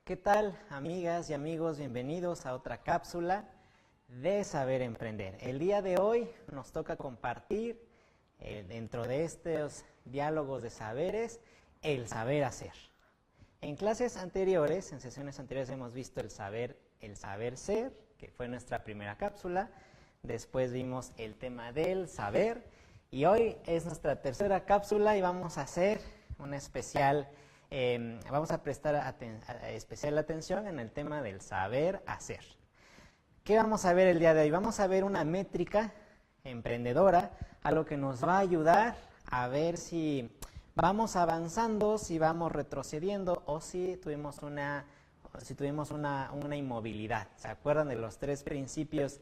¿Qué tal, amigas y amigos? Bienvenidos a otra cápsula de Saber Emprender. El día de hoy nos toca compartir dentro de estos diálogos de saberes el saber hacer. En clases anteriores, en sesiones anteriores hemos visto el saber ser, que fue nuestra primera cápsula. Después vimos el tema del saber y hoy es nuestra tercera cápsula y vamos a hacer una especial. Vamos a prestar especial atención en el tema del saber hacer. ¿Qué vamos a ver el día de hoy? Vamos a ver una métrica emprendedora, algo que nos va a ayudar a ver si vamos avanzando, si vamos retrocediendo o si tuvimos una inmovilidad. ¿Se acuerdan de los 3 principios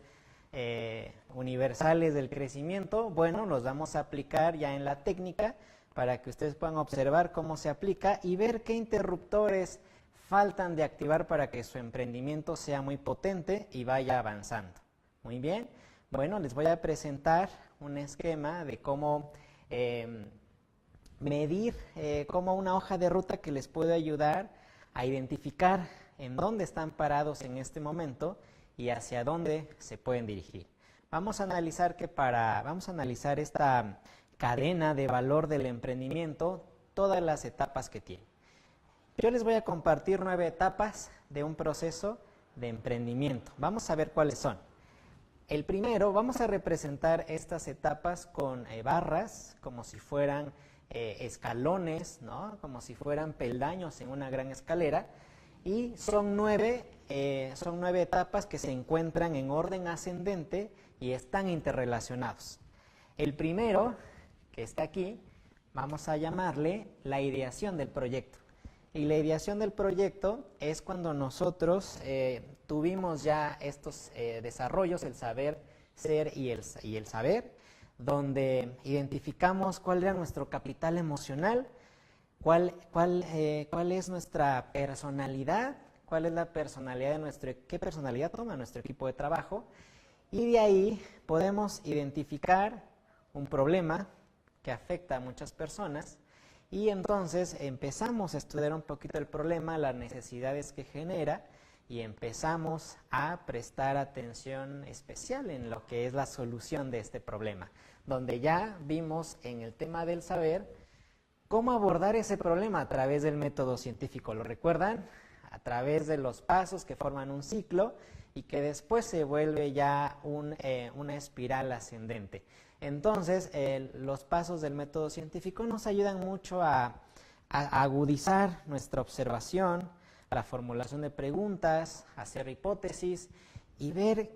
universales del crecimiento? Bueno, los vamos a aplicar ya en la técnica, para que ustedes puedan observar cómo se aplica y ver qué interruptores faltan de activar para que su emprendimiento sea muy potente y vaya avanzando. Muy bien, bueno, les voy a presentar un esquema de cómo medir, como una hoja de ruta que les puede ayudar a identificar en dónde están parados en este momento y hacia dónde se pueden dirigir. Vamos a analizar esta cadena de valor del emprendimiento, todas las etapas que tiene. Yo les voy a compartir 9 etapas de un proceso de emprendimiento. Vamos a ver cuáles son. El primero, vamos a representar estas etapas con barras, como si fueran escalones, ¿no? Como si fueran peldaños en una gran escalera. Y son 9 etapas que se encuentran en orden ascendente y están interrelacionados. El primero, que está aquí, vamos a llamarle la ideación del proyecto. Y la ideación del proyecto es cuando nosotros tuvimos ya estos desarrollos, el saber ser y el saber, donde identificamos cuál era nuestro capital emocional, cuál es nuestra personalidad, cuál es la personalidad qué personalidad toma nuestro equipo de trabajo, y de ahí podemos identificar un problema que afecta a muchas personas y entonces empezamos a estudiar un poquito el problema, las necesidades que genera y empezamos a prestar atención especial en lo que es la solución de este problema, donde ya vimos en el tema del saber cómo abordar ese problema a través del método científico. ¿Lo recuerdan? A través de los pasos que forman un ciclo y que después se vuelve ya una espiral ascendente. Entonces, los pasos del método científico nos ayudan mucho a agudizar nuestra observación, la formulación de preguntas, hacer hipótesis y ver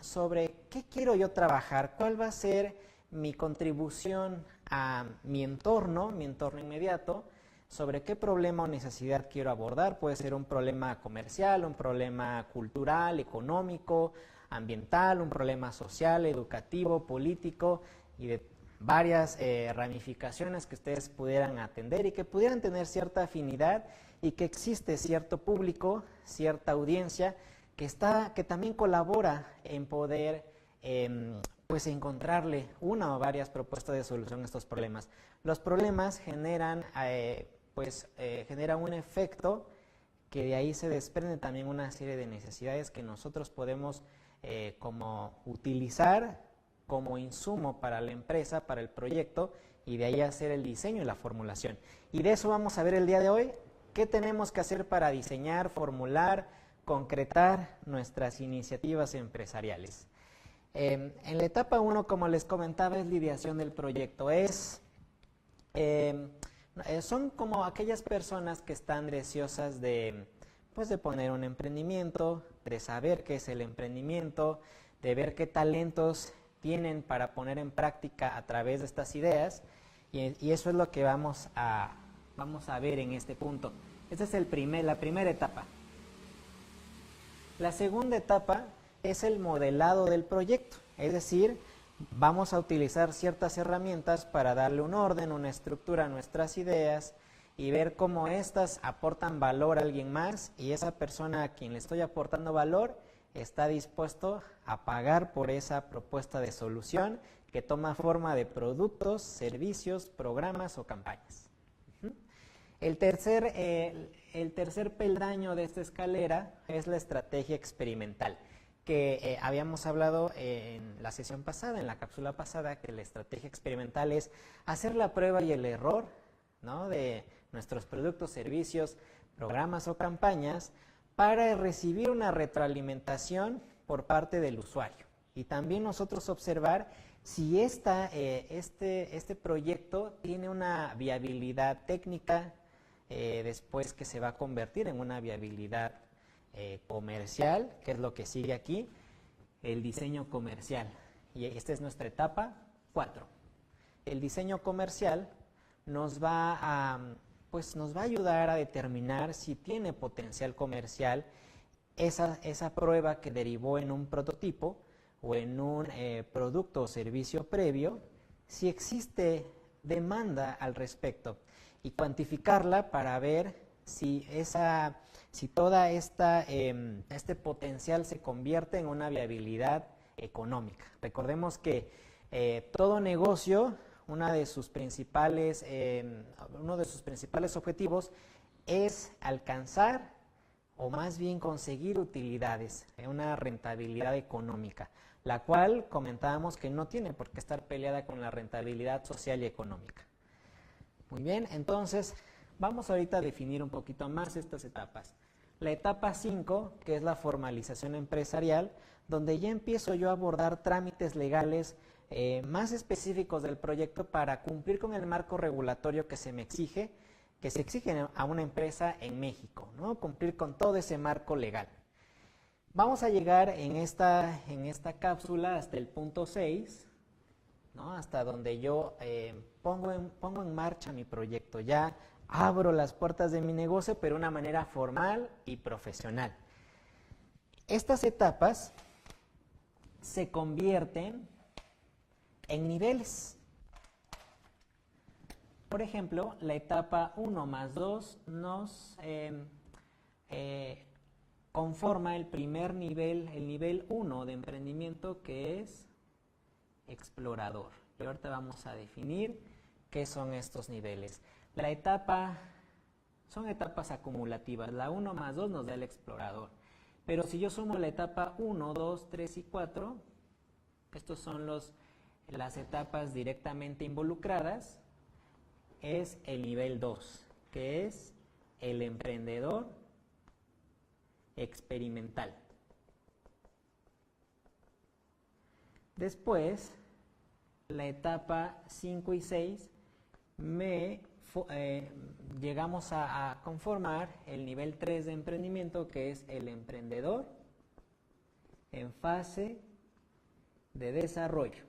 sobre qué quiero yo trabajar, cuál va a ser mi contribución a mi entorno inmediato, sobre qué problema o necesidad quiero abordar. Puede ser un problema comercial, un problema cultural, económico, ambiental, un problema social, educativo, político y de varias ramificaciones que ustedes pudieran atender y que pudieran tener cierta afinidad y que existe cierto público, cierta audiencia que también colabora en poder pues encontrarle una o varias propuestas de solución a estos problemas. Los problemas generan un efecto que de ahí se desprende también una serie de necesidades que nosotros podemos como utilizar como insumo para la empresa, para el proyecto, y de ahí hacer el diseño y la formulación. Y de eso vamos a ver el día de hoy, qué tenemos que hacer para diseñar, formular, concretar nuestras iniciativas empresariales. En la etapa 1, como les comentaba, es la ideación del proyecto. Son como aquellas personas que están deseosas de poner un emprendimiento, de saber qué es el emprendimiento, de ver qué talentos tienen para poner en práctica a través de estas ideas, y eso es lo que vamos a ver en este punto. Esta es la primera etapa. La segunda etapa es el modelado del proyecto, es decir, vamos a utilizar ciertas herramientas para darle un orden, una estructura a nuestras ideas y ver cómo éstas aportan valor a alguien más y esa persona a quien le estoy aportando valor está dispuesto a pagar por esa propuesta de solución que toma forma de productos, servicios, programas o campañas. El tercer el tercer peldaño de esta escalera es la estrategia experimental, que habíamos hablado en la sesión pasada, en la cápsula pasada, que la estrategia experimental es hacer la prueba y el error, ¿no?, de nuestros productos, servicios, programas o campañas para recibir una retroalimentación por parte del usuario. Y también nosotros observar si este proyecto tiene una viabilidad técnica, después que se va a convertir en una viabilidad comercial, que es lo que sigue aquí, el diseño comercial. Y esta es nuestra etapa 4. El diseño comercial nos va a ayudar a determinar si tiene potencial comercial esa prueba que derivó en un prototipo o en un producto o servicio previo, si existe demanda al respecto, y cuantificarla para ver si toda este potencial se convierte en una viabilidad económica. Recordemos que todo negocio, uno de sus principales objetivos es alcanzar o más bien conseguir utilidades, una rentabilidad económica, la cual comentábamos que no tiene por qué estar peleada con la rentabilidad social y económica. Muy bien, entonces vamos ahorita a definir un poquito más estas etapas. La etapa 5, que es la formalización empresarial, donde ya empiezo yo a abordar trámites legales más específicos del proyecto para cumplir con el marco regulatorio que se exige a una empresa en México, ¿no? Cumplir con todo ese marco legal. Vamos a llegar en esta cápsula hasta el punto 6, ¿no?, hasta donde yo pongo en marcha mi proyecto. Ya abro las puertas de mi negocio, pero de una manera formal y profesional. Estas etapas se convierten en niveles. Por ejemplo, la etapa 1 más 2 nos conforma el primer nivel, el nivel 1 de emprendimiento, que es explorador. Y ahorita vamos a definir qué son estos niveles. Son etapas acumulativas. La 1 más 2 nos da el explorador. Pero si yo sumo la etapa 1, 2, 3 y 4, estos son las etapas directamente involucradas, es el nivel 2, que es el emprendedor experimental. Después, la etapa 5 y 6, llegamos a conformar el nivel 3 de emprendimiento, que es el emprendedor en fase de desarrollo.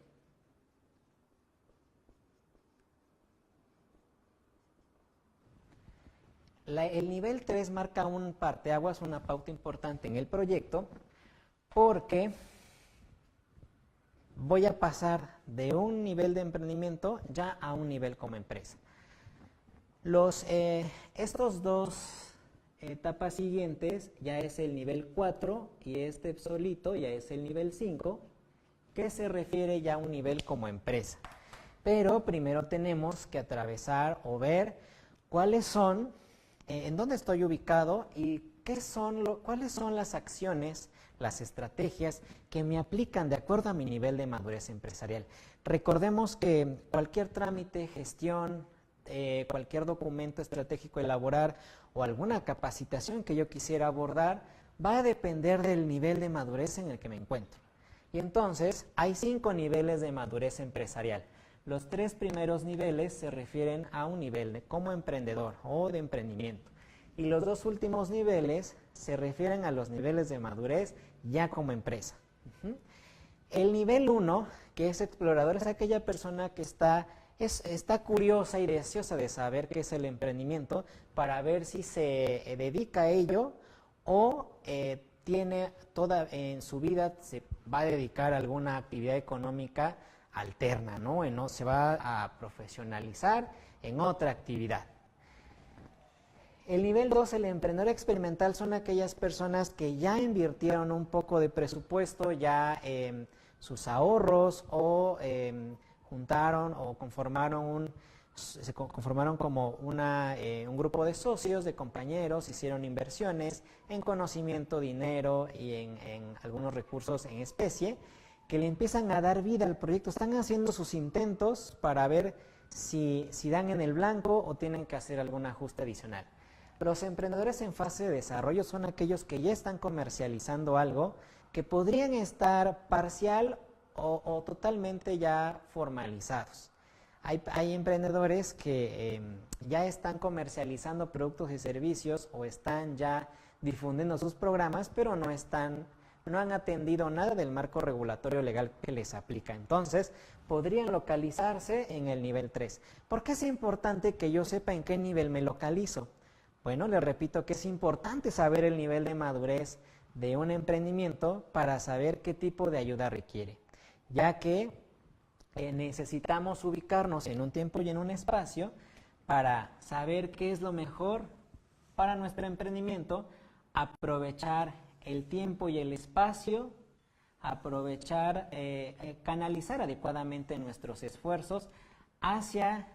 El nivel 3 marca un parteaguas, una pauta importante en el proyecto, porque voy a pasar de un nivel de emprendimiento ya a un nivel como empresa. Estos dos etapas siguientes ya es el nivel 4 y este solito ya es el nivel 5, que se refiere ya a un nivel como empresa. Pero primero tenemos que atravesar o ver cuáles son, en dónde estoy ubicado y cuáles son las acciones, las estrategias que me aplican de acuerdo a mi nivel de madurez empresarial. Recordemos que cualquier trámite, gestión, cualquier documento estratégico elaborar o alguna capacitación que yo quisiera abordar va a depender del nivel de madurez en el que me encuentro. Y entonces hay 5 niveles de madurez empresarial. Los 3 primeros niveles se refieren a un nivel de como emprendedor o de emprendimiento. Y los 2 últimos niveles se refieren a los niveles de madurez ya como empresa. El nivel 1, que es explorador, es aquella persona que está curiosa y deseosa de saber qué es el emprendimiento para ver si se dedica a ello o tiene en su vida se va a dedicar a alguna actividad económica alterna, ¿no? Se va a profesionalizar en otra actividad. El nivel 2, el emprendedor experimental, son aquellas personas que ya invirtieron un poco de presupuesto, ya sus ahorros o juntaron o conformaron se conformaron como un grupo de socios, de compañeros, hicieron inversiones en conocimiento, dinero y en algunos recursos en especie, que le empiezan a dar vida al proyecto. Están haciendo sus intentos para ver si dan en el blanco o tienen que hacer algún ajuste adicional. Los emprendedores en fase de desarrollo son aquellos que ya están comercializando algo que podrían estar parcial o totalmente ya formalizados. Hay emprendedores que ya están comercializando productos y servicios o están ya difundiendo sus programas, pero no han atendido nada del marco regulatorio legal que les aplica. Entonces, podrían localizarse en el nivel 3. ¿Por qué es importante que yo sepa en qué nivel me localizo? Bueno, les repito que es importante saber el nivel de madurez de un emprendimiento para saber qué tipo de ayuda requiere, ya que necesitamos ubicarnos en un tiempo y en un espacio para saber qué es lo mejor para nuestro emprendimiento, aprovechar el tiempo y el espacio, canalizar adecuadamente nuestros esfuerzos hacia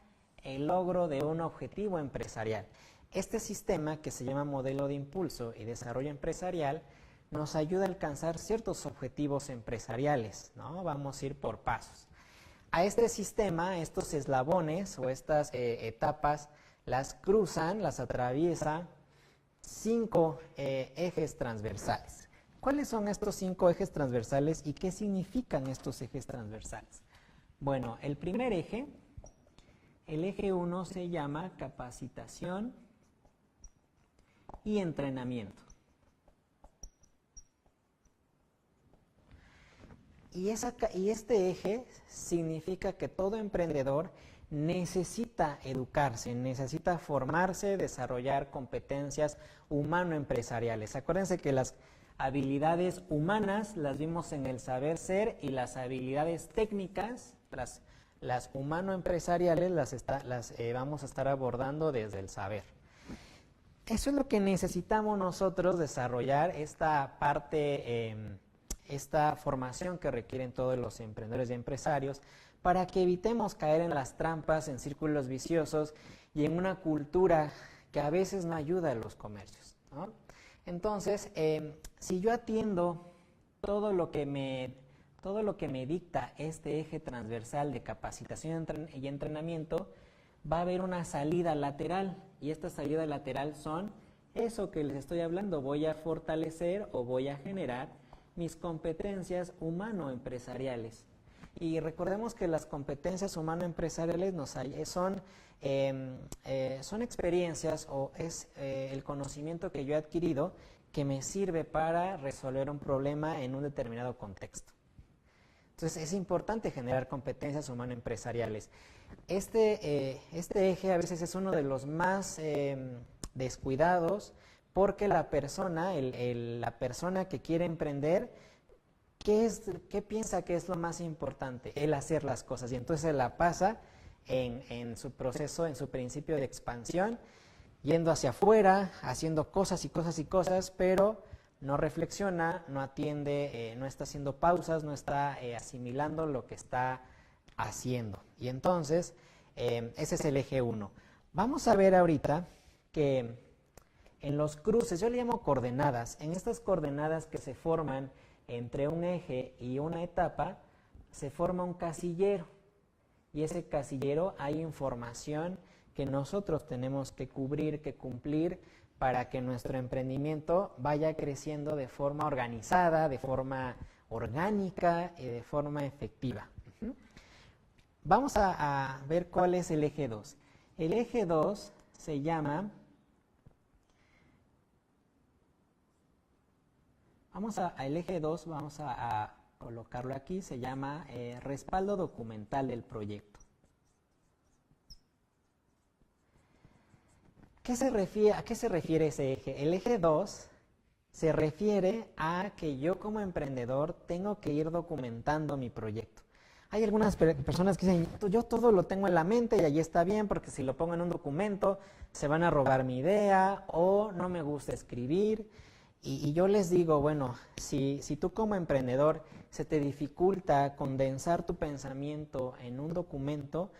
el logro de un objetivo empresarial. Este sistema, que se llama modelo de impulso y desarrollo empresarial, nos ayuda a alcanzar ciertos objetivos empresariales, ¿no? Vamos a ir por pasos. A este sistema, estos eslabones o estas etapas las atraviesa 5 ejes transversales. ¿Cuáles son estos 5 ejes transversales y qué significan estos ejes transversales? Bueno, el primer eje, el eje 1, se llama capacitación y entrenamiento. Y este eje significa que todo emprendedor necesita educarse, necesita formarse, desarrollar competencias humano-empresariales. Acuérdense que las habilidades humanas las vimos en el saber ser y las habilidades técnicas, las humano-empresariales, las vamos a estar abordando desde el saber. Eso es lo que necesitamos nosotros desarrollar, esta parte, esta formación que requieren todos los emprendedores y empresarios para que evitemos caer en las trampas, en círculos viciosos y en una cultura que a veces no ayuda a los comercios, ¿no? Entonces, si yo atiendo todo lo que me dicta este eje transversal de capacitación y entrenamiento, va a haber una salida lateral, y esta salida lateral son eso que les estoy hablando. Voy a fortalecer o voy a generar mis competencias humano-empresariales. Y recordemos que las competencias humano-empresariales son experiencias o es el conocimiento que yo he adquirido que me sirve para resolver un problema en un determinado contexto. Entonces es importante generar competencias humano-empresariales. Este eje a veces es uno de los más descuidados, porque la persona que quiere emprender, ¿qué piensa que es lo más importante? El hacer las cosas, y entonces se la pasa en su proceso, en su principio de expansión, yendo hacia afuera, haciendo cosas y cosas y cosas, pero no reflexiona, no atiende, no está haciendo pausas, no está asimilando lo que está haciendo. Y entonces, ese es el eje 1. Vamos a ver ahorita que en los cruces, yo le llamo coordenadas, en estas coordenadas que se forman entre un eje y una etapa, se forma un casillero. Y ese casillero hay información que nosotros tenemos que cubrir, que cumplir, para que nuestro emprendimiento vaya creciendo de forma organizada, de forma orgánica y de forma efectiva. Vamos a ver cuál es el eje 2. El eje 2 se llama... El eje 2 vamos a colocarlo aquí, se llama respaldo documental del proyecto. ¿A qué se refiere ese eje? El eje 2 se refiere a que yo como emprendedor tengo que ir documentando mi proyecto. Hay algunas personas que dicen, yo todo lo tengo en la mente y allí está bien, porque si lo pongo en un documento se van a robar mi idea o no me gusta escribir. Y yo les digo, bueno, si tú como emprendedor se te dificulta condensar tu pensamiento en un documento,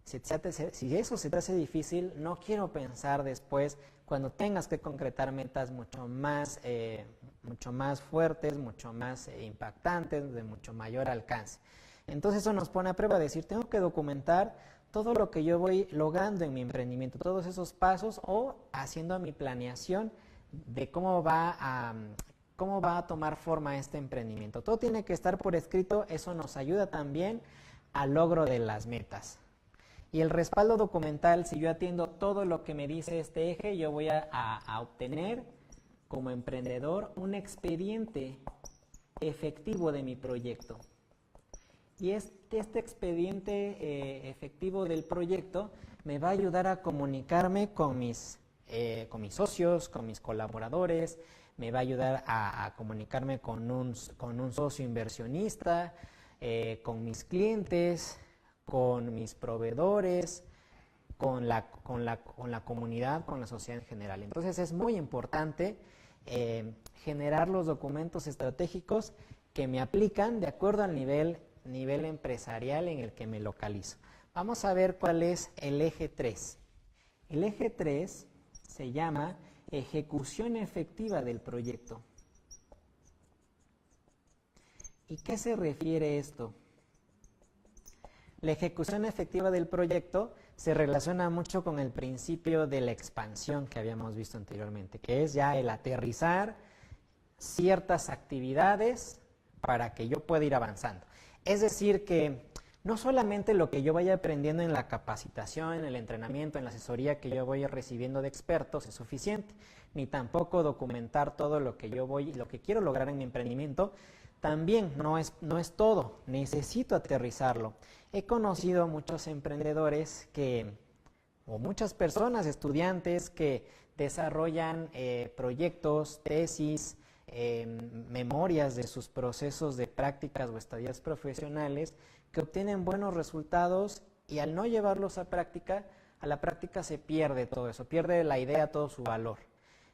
Si eso se te hace difícil, no quiero pensar después cuando tengas que concretar metas mucho más fuertes, mucho más impactantes, de mucho mayor alcance. Entonces eso nos pone a prueba, decir, tengo que documentar todo lo que yo voy logrando en mi emprendimiento, todos esos pasos, o haciendo mi planeación de cómo va a tomar forma este emprendimiento. Todo tiene que estar por escrito, eso nos ayuda también al logro de las metas. Y el respaldo documental, si yo atiendo todo lo que me dice este eje, yo voy a obtener como emprendedor un expediente efectivo de mi proyecto. Y este expediente efectivo del proyecto me va a ayudar a comunicarme con mis socios, con mis colaboradores, me va a ayudar a comunicarme con un socio inversionista, con mis clientes, con mis proveedores, con la comunidad, con la sociedad en general. Entonces es muy importante generar los documentos estratégicos que me aplican de acuerdo al nivel empresarial en el que me localizo. Vamos a ver cuál es el eje 3. El eje 3 se llama ejecución efectiva del proyecto. ¿Y qué se refiere esto? La ejecución efectiva del proyecto se relaciona mucho con el principio de la expansión que habíamos visto anteriormente, que es ya el aterrizar ciertas actividades para que yo pueda ir avanzando. Es decir, que no solamente lo que yo vaya aprendiendo en la capacitación, en el entrenamiento, en la asesoría que yo voy recibiendo de expertos es suficiente, ni tampoco documentar todo lo que quiero lograr en mi emprendimiento. También no es todo, necesito aterrizarlo. He conocido a muchos emprendedores o muchas personas, estudiantes que desarrollan proyectos, tesis, memorias de sus procesos de prácticas o estadías profesionales que obtienen buenos resultados y al no llevarlos a la práctica se pierde todo eso, pierde la idea, todo su valor.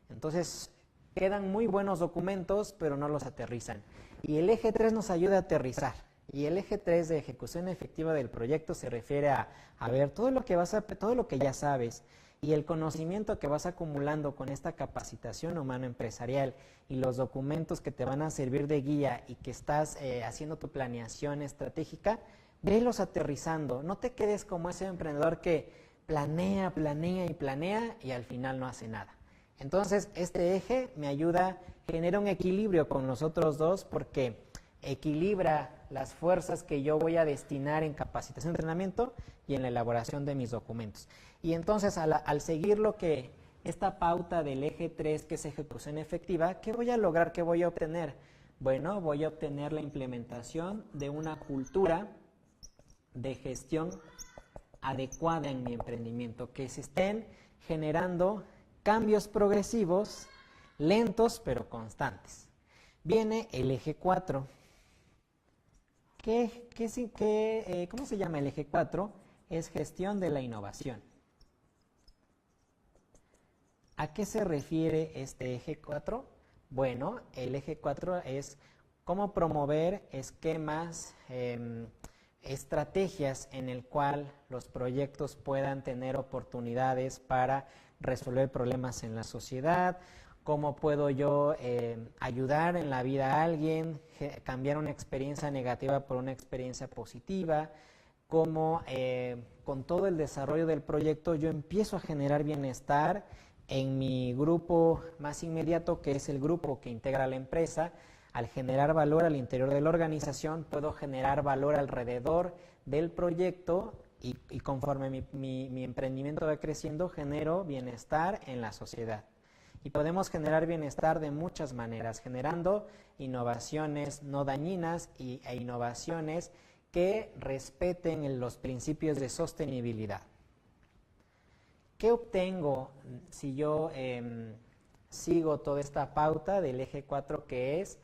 Entonces quedan muy buenos documentos pero no los aterrizan. Y el eje 3 nos ayuda a aterrizar. Y el eje 3 de ejecución efectiva del proyecto se refiere a ver todo lo que ya sabes y el conocimiento que vas acumulando con esta capacitación humano empresarial y los documentos que te van a servir de guía y que estás haciendo tu planeación estratégica, velos aterrizando. No te quedes como ese emprendedor que planea y al final no hace nada. Entonces, este eje me ayuda, genera un equilibrio con los otros dos porque equilibra las fuerzas que yo voy a destinar en capacitación, entrenamiento y en la elaboración de mis documentos. Y entonces, al seguir esta pauta del eje 3, que es ejecución efectiva, ¿qué voy a lograr? ¿Qué voy a obtener? Bueno, voy a obtener la implementación de una cultura de gestión adecuada en mi emprendimiento, que se estén generando cambios progresivos, lentos pero constantes. Viene el eje 4. ¿Cómo se llama el eje 4? Es gestión de la innovación. ¿A qué se refiere este eje 4? Bueno, el eje 4 es cómo promover esquemas, estrategias en el cual los proyectos puedan tener oportunidades para resolver problemas en la sociedad, cómo puedo yo ayudar en la vida a alguien, cambiar una experiencia negativa por una experiencia positiva, cómo con todo el desarrollo del proyecto yo empiezo a generar bienestar en mi grupo más inmediato, que es el grupo que integra la empresa. Al generar valor al interior de la organización, puedo generar valor alrededor del proyecto y conforme mi emprendimiento va creciendo, genero bienestar en la sociedad. Y podemos generar bienestar de muchas maneras, generando innovaciones no dañinas e innovaciones que respeten los principios de sostenibilidad. ¿Qué obtengo si yo sigo toda esta pauta del eje 4, que es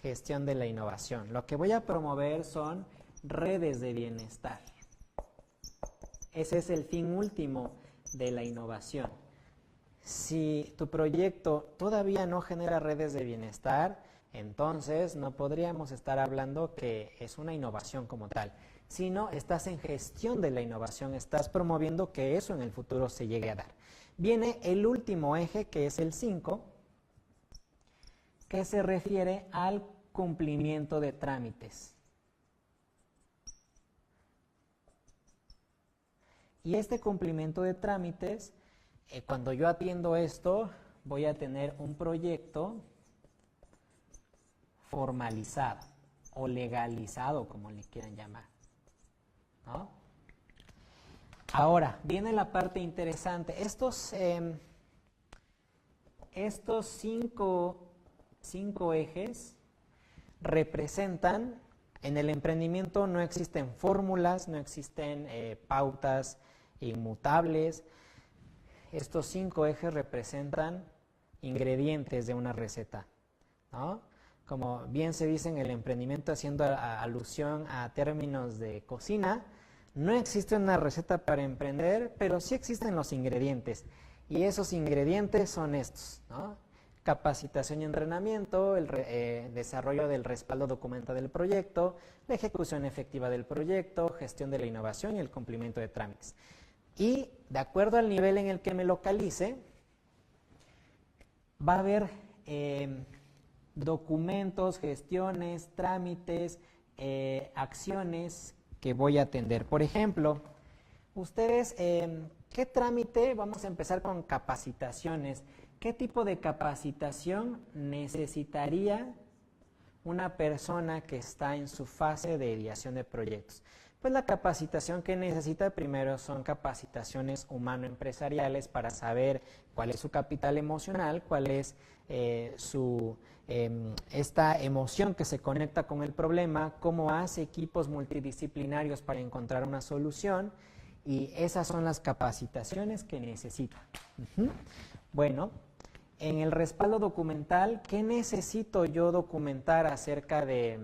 gestión de la innovación? Lo que voy a promover son redes de bienestar. Ese es el fin último de la innovación. Si tu proyecto todavía no genera redes de bienestar, entonces no podríamos estar hablando que es una innovación como tal. sino estás en gestión de la innovación, estás promoviendo que eso en el futuro se llegue a dar. Viene el último eje, que es el 5, que se refiere al cumplimiento de trámites. Y este cumplimiento de trámites, cuando yo atiendo esto, voy a tener un proyecto formalizado o legalizado, como le quieran llamar, ¿no? Ahora, viene la parte interesante. Estos cinco ejes representan, en el emprendimiento no existen fórmulas, no existen pautas inmutables. Estos 5 ejes representan ingredientes de una receta, ¿no? Como bien se dice en el emprendimiento, haciendo alusión a términos de cocina, no existe una receta para emprender, pero sí existen los ingredientes. Y esos ingredientes son estos, ¿no? Capacitación y entrenamiento, el desarrollo del respaldo documental del proyecto, la ejecución efectiva del proyecto, gestión de la innovación y el cumplimiento de trámites. Y de acuerdo al nivel en el que me localice, va a haber documentos, gestiones, trámites, acciones que voy a atender. Por ejemplo, ustedes, ¿qué trámite? Vamos a empezar con capacitaciones. ¿Qué tipo de capacitación necesitaría una persona que está en su fase de ideación de proyectos? Pues la capacitación que necesita primero son capacitaciones humano-empresariales para saber cuál es su capital emocional, cuál es esta emoción que se conecta con el problema, cómo hace equipos multidisciplinarios para encontrar una solución, y esas son las capacitaciones que necesita. Bueno, en el respaldo documental, ¿qué necesito yo documentar acerca de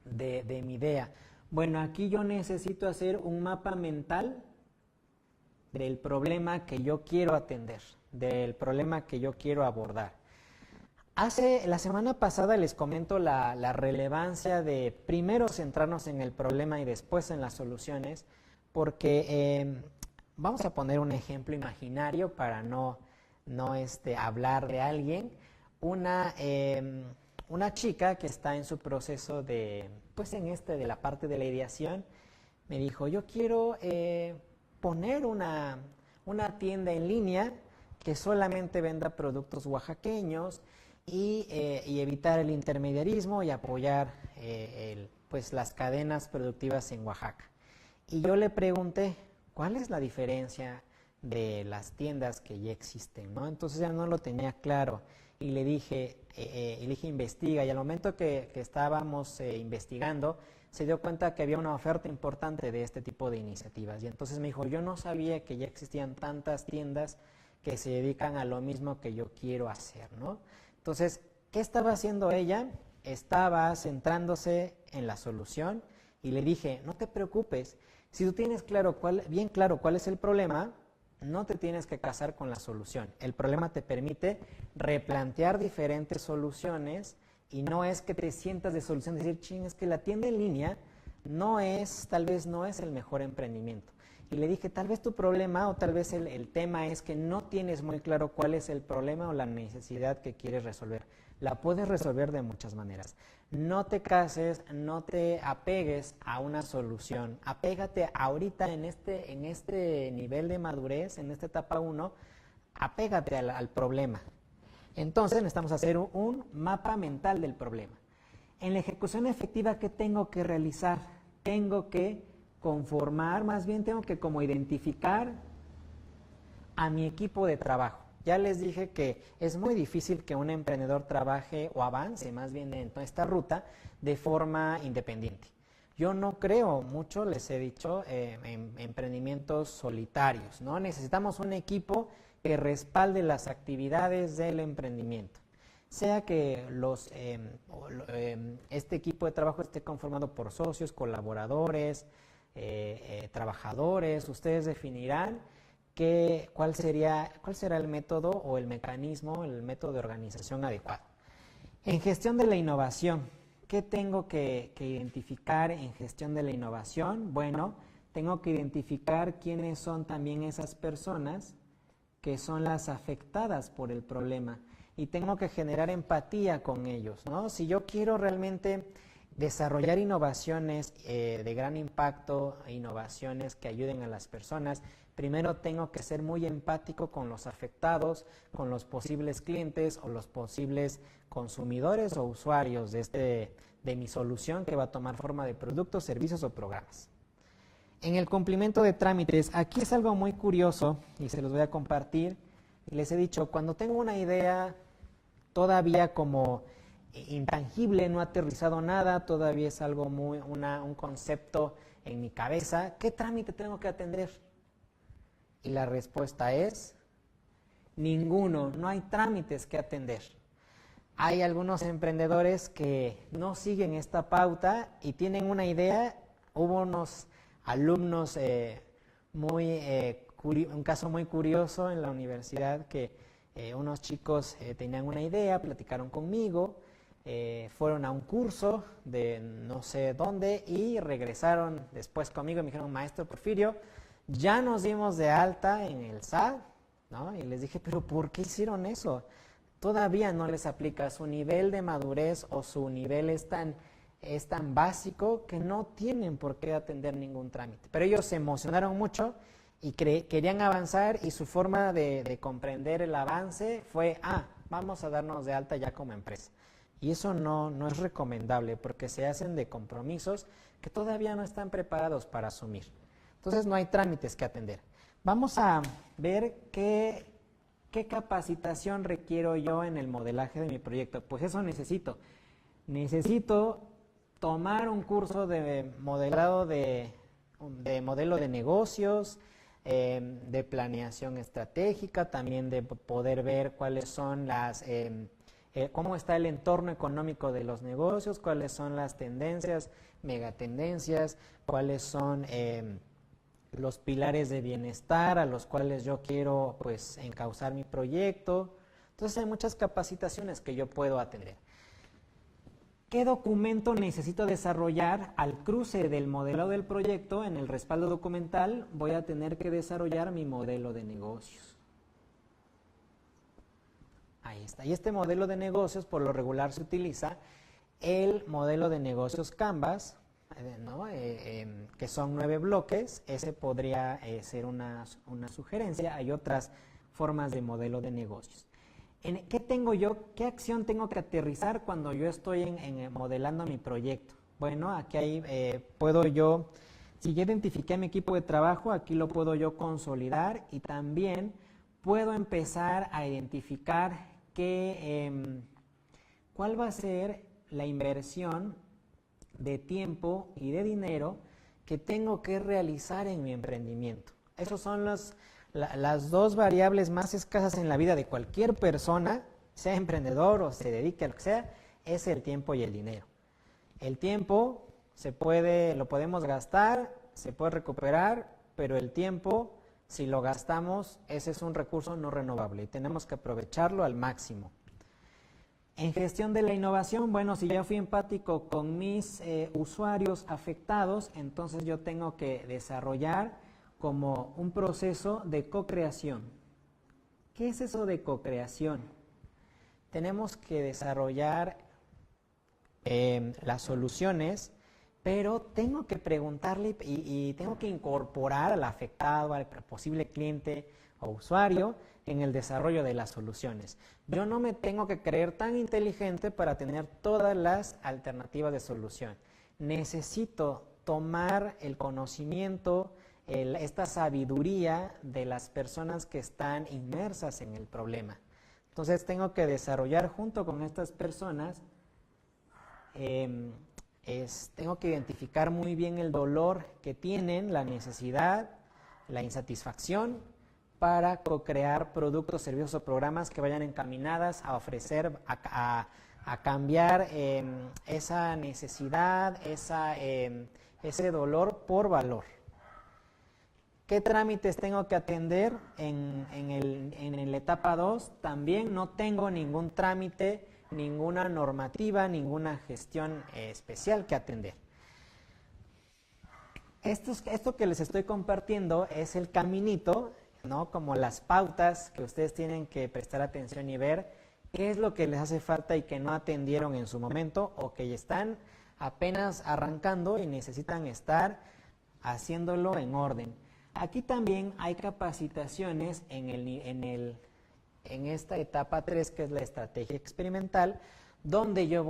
mi idea? Bueno, aquí yo necesito hacer un mapa mental del problema que yo quiero atender, del problema que yo quiero abordar. La semana pasada les comento la relevancia de primero centrarnos en el problema y después en las soluciones, porque vamos a poner un ejemplo imaginario para no hablar de alguien. Una chica que está en su proceso de la parte de la ideación, me dijo, yo quiero poner una tienda en línea que solamente venda productos oaxaqueños y evitar el intermediarismo y apoyar las cadenas productivas en Oaxaca. Y yo le pregunté, ¿cuál es la diferencia de las tiendas que ya existen, ¿no? Entonces ya no lo tenía claro y le dije, investiga, y al momento que estábamos investigando, se dio cuenta que había una oferta importante de este tipo de iniciativas, y entonces me dijo, yo no sabía que ya existían tantas tiendas que se dedican a lo mismo que yo quiero hacer, ¿no? Entonces, ¿qué estaba haciendo ella? Estaba centrándose en la solución, y le dije, no te preocupes, si tú tienes bien claro cuál es el problema, no te tienes que casar con la solución. El problema te permite replantear diferentes soluciones, y no es que te sientas de solución, decir, ching, es que la tienda en línea tal vez no es el mejor emprendimiento. Y le dije, tal vez tu problema o tal vez el tema es que no tienes muy claro cuál es el problema o la necesidad que quieres resolver. La puedes resolver de muchas maneras. No te cases, no te apegues a una solución. Apégate ahorita en este nivel de madurez, en esta etapa 1, apégate al problema. Entonces necesitamos hacer un mapa mental del problema. En la ejecución efectiva, ¿qué tengo que realizar? Tengo que conformar, más bien tengo que como identificar a mi equipo de trabajo. Ya les dije que es muy difícil que un emprendedor trabaje o avance más bien en toda esta ruta de forma independiente. Yo no creo mucho, les he dicho, en emprendimientos solitarios, ¿no? Necesitamos un equipo que respalde las actividades del emprendimiento. Sea que este equipo de trabajo esté conformado por socios, colaboradores, trabajadores, ustedes definirán cuál será el método o el mecanismo, el método de organización adecuado. En gestión de la innovación, ¿qué tengo que identificar en gestión de la innovación? Bueno, tengo que identificar quiénes son también esas personas que son las afectadas por el problema y tengo que generar empatía con ellos, ¿no? Si yo quiero realmente desarrollar innovaciones de gran impacto, innovaciones que ayuden a las personas, primero tengo que ser muy empático con los afectados, con los posibles clientes o los posibles consumidores o usuarios de mi solución que va a tomar forma de productos, servicios o programas. En el cumplimiento de trámites, aquí es algo muy curioso y se los voy a compartir. Les he dicho, cuando tengo una idea todavía como intangible, no ha aterrizado nada, todavía es algo un concepto en mi cabeza, ¿qué trámite tengo que atender? Y la respuesta es ninguno, no hay trámites que atender. Hay algunos emprendedores que no siguen esta pauta y tienen una idea. Hubo unos alumnos, un caso muy curioso en la universidad que unos chicos tenían una idea, platicaron conmigo, fueron a un curso de no sé dónde y regresaron después conmigo y me dijeron, maestro Porfirio, ya nos dimos de alta en el SAT, ¿no? Y les dije, pero ¿por qué hicieron eso? Todavía no les aplica, su nivel de madurez o su nivel es tan básico que no tienen por qué atender ningún trámite. Pero ellos se emocionaron mucho y querían avanzar y su forma de comprender el avance fue, vamos a darnos de alta ya como empresa. Y eso no es recomendable porque se hacen de compromisos que todavía no están preparados para asumir. Entonces no hay trámites que atender. Vamos a ver qué capacitación requiero yo en el modelaje de mi proyecto. Pues eso necesito. Necesito tomar un curso de modelado de modelo de negocios, de planeación estratégica, también de poder ver cuáles son cómo está el entorno económico de los negocios, cuáles son las tendencias, megatendencias, cuáles son los pilares de bienestar a los cuales yo quiero pues encauzar mi proyecto. Entonces hay muchas capacitaciones que yo puedo atender. ¿Qué documento necesito desarrollar? Al cruce del modelo del proyecto, en el respaldo documental, voy a tener que desarrollar mi modelo de negocios. Ahí está. Y este modelo de negocios, por lo regular, se utiliza el modelo de negocios Canvas, ¿no? Que son 9 bloques. Ese podría ser una sugerencia. Hay otras formas de modelo de negocios. ¿Qué tengo yo? ¿Qué acción tengo que aterrizar cuando yo estoy modelando mi proyecto? Bueno, aquí puedo yo, si ya identifiqué mi equipo de trabajo, aquí lo puedo yo consolidar y también puedo empezar a identificar cuál va a ser la inversión de tiempo y de dinero que tengo que realizar en mi emprendimiento. Esos son las dos variables más escasas en la vida de cualquier persona, sea emprendedor o se dedique a lo que sea, es el tiempo y el dinero. El tiempo lo podemos gastar, se puede recuperar, pero el tiempo, si lo gastamos, ese es un recurso no renovable y tenemos que aprovecharlo al máximo. En gestión de la innovación, bueno, si yo fui empático con mis usuarios afectados, entonces yo tengo que desarrollar como un proceso de co-creación. ¿Qué es eso de co-creación? Tenemos que desarrollar las soluciones, pero tengo que preguntarle y tengo que incorporar al afectado, al posible cliente o usuario en el desarrollo de las soluciones. Yo no me tengo que creer tan inteligente para tener todas las alternativas de solución. Necesito tomar el conocimiento, esta sabiduría de las personas que están inmersas en el problema. Entonces tengo que desarrollar junto con estas personas, tengo que identificar muy bien el dolor que tienen, la necesidad, la insatisfacción, para co-crear productos, servicios o programas que vayan encaminadas a ofrecer, a cambiar esa necesidad, ese dolor por valor. ¿Qué trámites tengo que atender en la etapa 2? También no tengo ningún trámite ninguna normativa, ninguna gestión especial que atender. Esto que les estoy compartiendo es el caminito, ¿no? Como las pautas que ustedes tienen que prestar atención y ver qué es lo que les hace falta y que no atendieron en su momento o que están apenas arrancando y necesitan estar haciéndolo en orden. Aquí también hay capacitaciones en esta etapa 3, que es la estrategia experimental, donde yo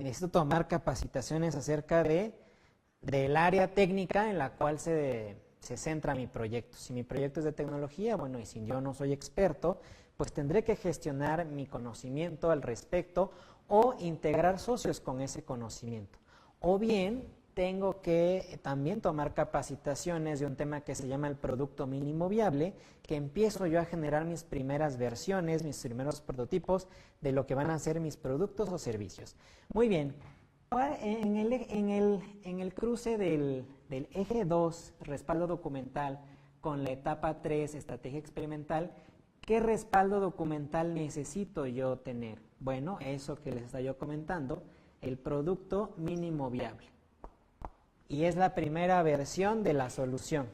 necesito tomar capacitaciones acerca del área técnica en la cual se centra mi proyecto. Si mi proyecto es de tecnología, bueno, y si yo no soy experto, pues tendré que gestionar mi conocimiento al respecto o integrar socios con ese conocimiento. O bien, tengo que también tomar capacitaciones de un tema que se llama el producto mínimo viable, que empiezo yo a generar mis primeras versiones, mis primeros prototipos de lo que van a ser mis productos o servicios. Muy bien, en el cruce del eje 2, respaldo documental, con la etapa 3, estrategia experimental, ¿qué respaldo documental necesito yo tener? Bueno, eso que les estaba yo comentando, el producto mínimo viable. Y es la primera versión de la solución,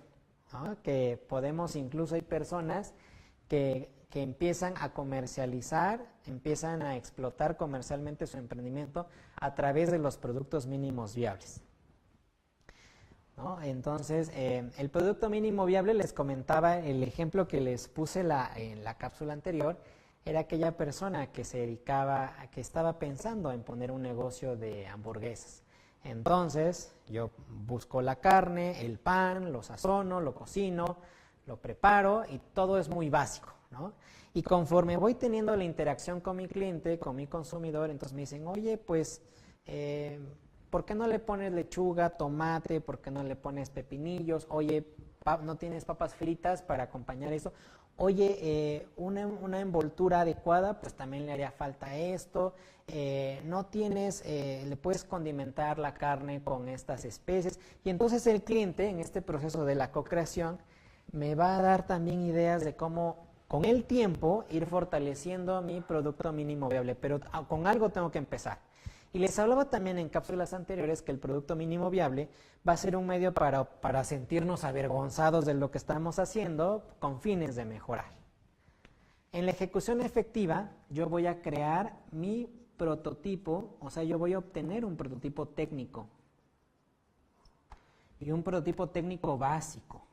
¿no? Que podemos, incluso hay personas que empiezan a comercializar, empiezan a explotar comercialmente su emprendimiento a través de los productos mínimos viables, ¿no? Entonces, el producto mínimo viable, les comentaba, el ejemplo que les puse en la cápsula anterior, era aquella persona que se dedicaba, que estaba pensando en poner un negocio de hamburguesas. Entonces, yo busco la carne, el pan, lo sazono, lo cocino, lo preparo y todo es muy básico, ¿no? Y conforme voy teniendo la interacción con mi cliente, con mi consumidor, entonces me dicen, oye, pues, ¿por qué no le pones lechuga, tomate? ¿Por qué no le pones pepinillos? Oye, ¿no tienes papas fritas para acompañar eso? Oye, una envoltura adecuada, pues también le haría falta esto. No tienes, le puedes condimentar la carne con estas especies. Y entonces el cliente, en este proceso de la co-creación, me va a dar también ideas de cómo, con el tiempo, ir fortaleciendo mi producto mínimo viable. Pero con algo tengo que empezar. Y les hablaba también en cápsulas anteriores que el producto mínimo viable va a ser un medio para sentirnos avergonzados de lo que estamos haciendo con fines de mejorar. En la ejecución efectiva, yo voy a crear mi prototipo, o sea, yo voy a obtener un prototipo técnico y un prototipo técnico básico,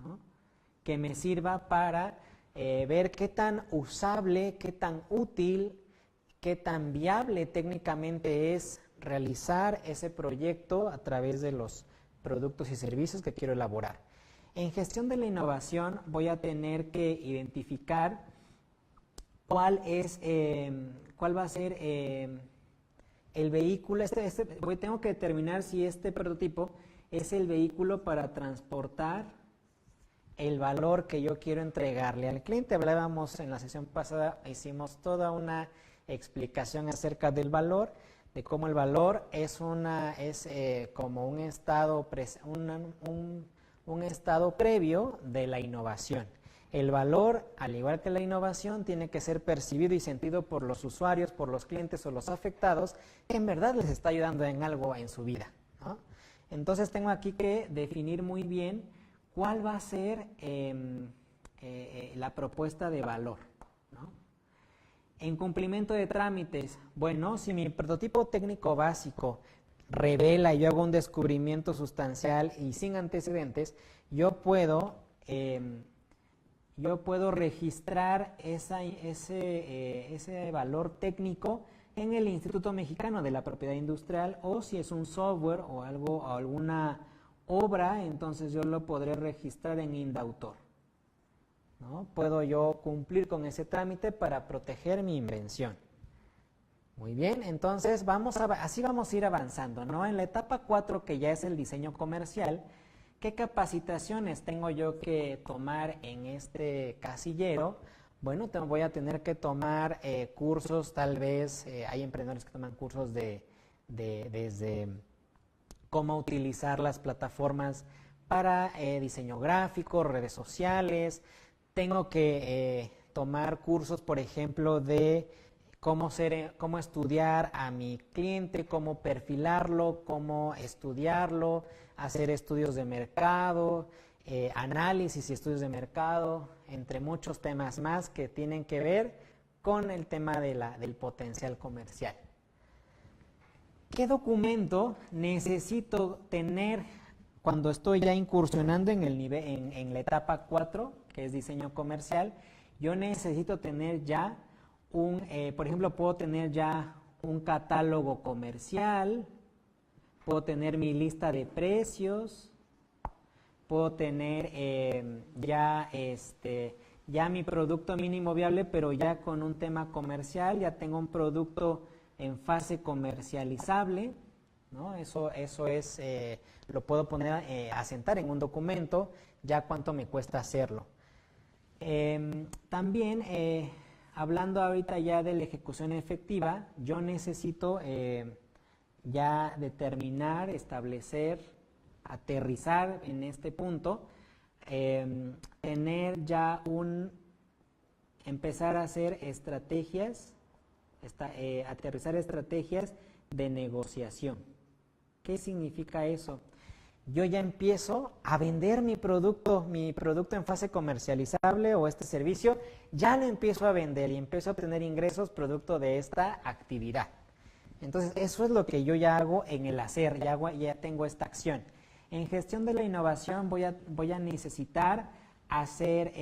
¿no? Que me sirva para ver qué tan usable, qué tan útil, qué tan viable técnicamente es realizar ese proyecto a través de los productos y servicios que quiero elaborar. En gestión de la innovación voy a tener que identificar cuál va a ser el vehículo. Tengo que determinar si este prototipo es el vehículo para transportar el valor que yo quiero entregarle al cliente. Hablábamos en la sesión pasada, hicimos toda una explicación acerca del valor, de cómo el valor es como un estado previo de la innovación. El valor, al igual que la innovación, tiene que ser percibido y sentido por los usuarios, por los clientes o los afectados, que en verdad les está ayudando en algo en su vida, ¿no? Entonces tengo aquí que definir muy bien cuál va a ser la propuesta de valor, ¿no? En cumplimiento de trámites, bueno, si mi prototipo técnico básico revela y yo hago un descubrimiento sustancial y sin antecedentes, yo puedo registrar ese valor técnico en el Instituto Mexicano de la Propiedad Industrial, o si es un software o alguna obra, entonces yo lo podré registrar en Indautor, ¿no? Puedo yo cumplir con ese trámite para proteger mi invención. Muy bien, entonces así vamos a ir avanzando, ¿no? En la etapa 4, que ya es el diseño comercial, ¿qué capacitaciones tengo yo que tomar en este casillero? Bueno, voy a tener que tomar cursos, tal vez, hay emprendedores que toman cursos desde cómo utilizar las plataformas para diseño gráfico, redes sociales. Tengo que tomar cursos, por ejemplo, de cómo estudiar a mi cliente, cómo perfilarlo, cómo estudiarlo, hacer estudios de mercado, análisis y estudios de mercado, entre muchos temas más que tienen que ver con el tema del potencial comercial. ¿Qué documento necesito tener cuando estoy ya incursionando en el nivel, en la etapa 4, que es diseño comercial? Yo necesito tener ya por ejemplo, puedo tener ya un catálogo comercial, puedo tener mi lista de precios, puedo tener ya mi producto mínimo viable, pero ya con un tema comercial, ya tengo un producto en fase comercializable, ¿no? Eso es, lo puedo poner, asentar en un documento, ya cuánto me cuesta hacerlo. También, hablando ahorita ya de la ejecución efectiva, yo necesito ya determinar, establecer, aterrizar en este punto, tener ya empezar a hacer estrategias, aterrizar estrategias de negociación. ¿Qué significa eso? Yo ya empiezo a vender mi producto en fase comercializable o este servicio, ya lo empiezo a vender y empiezo a obtener ingresos producto de esta actividad. Entonces, eso es lo que yo ya hago en el hacer, ya tengo esta acción. En gestión de la innovación voy a necesitar hacer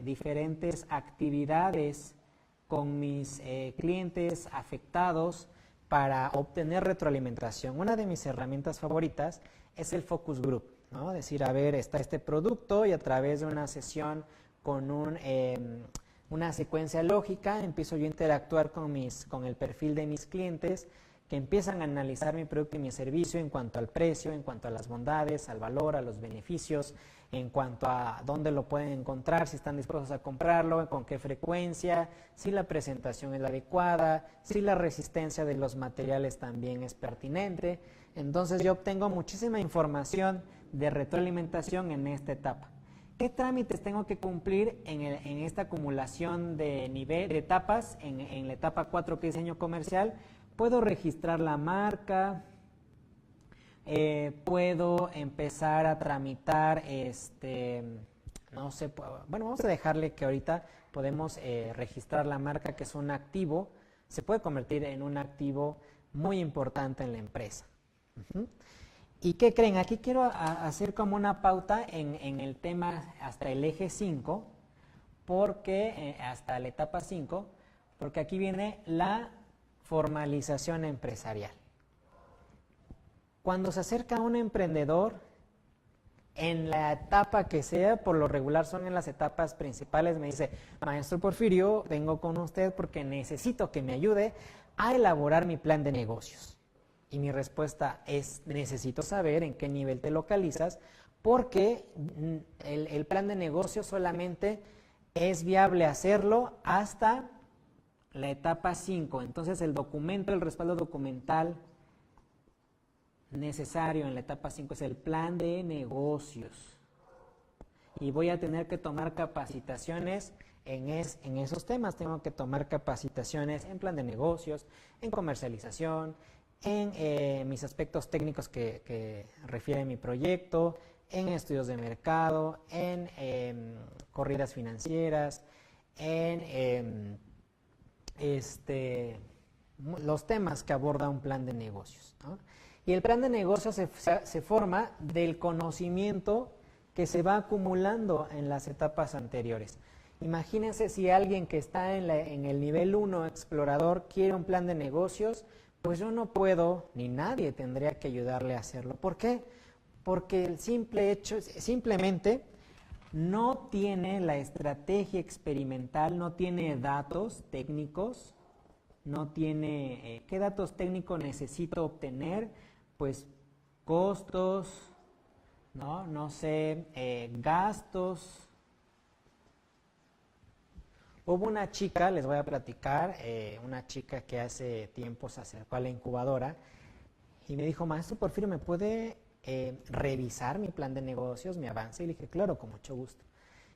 diferentes actividades con mis clientes afectados para obtener retroalimentación. Una de mis herramientas favoritas es el focus group, ¿no? Decir, a ver, está este producto y a través de una sesión con una secuencia lógica empiezo yo a interactuar con el perfil de mis clientes que empiezan a analizar mi producto y mi servicio en cuanto al precio, en cuanto a las bondades, al valor, a los beneficios, en cuanto a dónde lo pueden encontrar, si están dispuestos a comprarlo, con qué frecuencia, si la presentación es la adecuada, si la resistencia de los materiales también es pertinente. Entonces yo obtengo muchísima información de retroalimentación en esta etapa. ¿Qué trámites tengo que cumplir en esta acumulación de etapas en la etapa 4 que es diseño comercial? Puedo registrar la marca, puedo empezar a tramitar, no sé, bueno, vamos a dejarle que ahorita podemos registrar la marca, que es un activo, se puede convertir en un activo muy importante en la empresa. ¿Y qué creen? Aquí quiero hacer como una pauta en el tema hasta el eje 5, porque hasta la etapa 5, porque aquí viene la formalización empresarial. Cuando se acerca un emprendedor, en la etapa que sea, por lo regular son en las etapas principales, me dice, maestro Porfirio, vengo con usted porque necesito que me ayude a elaborar mi plan de negocios. Y mi respuesta es, necesito saber en qué nivel te localizas, porque el plan de negocios solamente es viable hacerlo hasta la etapa 5. Entonces el respaldo documental necesario en la etapa 5 es el plan de negocios. Y voy a tener que tomar capacitaciones en esos temas. Tengo que tomar capacitaciones en plan de negocios, en comercialización, en mis aspectos técnicos que refiere mi proyecto, en estudios de mercado, en corridas financieras, en los temas que aborda un plan de negocios, ¿no? Y el plan de negocios se forma del conocimiento que se va acumulando en las etapas anteriores. Imagínense si alguien que está en el nivel 1 explorador quiere un plan de negocios, pues yo no puedo, ni nadie tendría que ayudarle a hacerlo. ¿Por qué? Porque el simplemente no tiene la estrategia experimental, no tiene datos técnicos, no tiene qué datos técnicos necesito obtener, pues costos, no sé, gastos. Hubo una chica, les voy a platicar, una chica que hace tiempo se acercó a la incubadora y me dijo, maestro Porfirio, ¿me puede revisar mi plan de negocios, mi avance? Y le dije, claro, con mucho gusto.